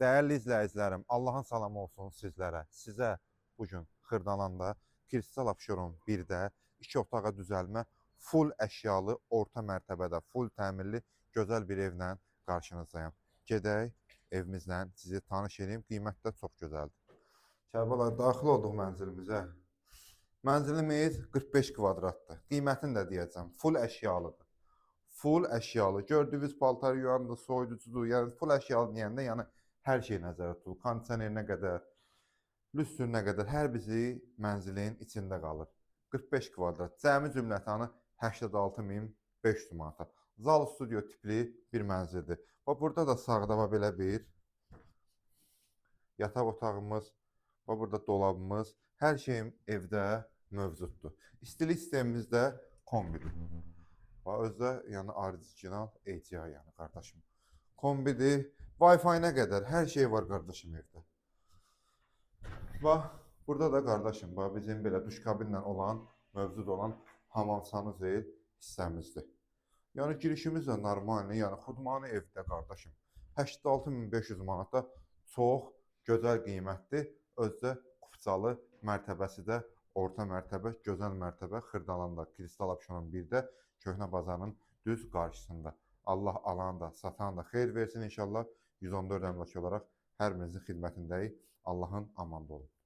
Değerli izləyicilərim, Allahın salamı olsun sizlərə. Sizə bugün Xırdalanda Kristal Abşeron 1-də 2 otağa düzəlmə, full əşyalı, orta mərtəbədə, full təmirli, gözəl bir evlə qarşınızdayım. Gedək evimizlə sizi tanış edeyim. Qiymət də çox gözəldir. Kərbəlayı, daxil olduq mənzilimizə. Mənzilimiz 45 kvadratdır. Qiymətini də deyəcəm. Full əşyalıdır. Full əşyalı. Gördüyünüz paltar yuyandı, soyuducudur. Yəni full əşyalı deyəndə, yəni hər şey nəzərdə tutulur. Kondisionerinə qədər, lüstrünə qədər hər bizi mənzilin içində qalır. 45 kvadrat. Cəmi cümlətanı 86.500 manata. Zal studio tipli bir mənzildir. Və burada da sağda belə bir yataq otağımız, və burada dolabımız, hər şeyim evdə mövcuddur. İstilik sistemimiz də kombidir. Və özdə yəni orijinal ATI yəni qardaşım. Kombidir, Wi-Fi-nə qədər hər şey var qardaşım evdə. Və burada da qardaşım bizim belə duş kabinlə olan, mövcud olan hamam sanuzel hissəmizdir. Yəni girişimiz də normal, yəni xudmanı evdə qardaşım. 86.500 manata çox gözəl qiymətdir. Özdə kupçalı mərtəbəsi də orta mərtəbə, gözəl mərtəbə Xırdalanda Kristal Abşeron 1-də Köhnə bazarın düz qarşısında. Allah alan da, satan da xeyir versin inşallah. 114 əmlak olaraq hər birinizin xidmətindəyik. Allahın amanında olun.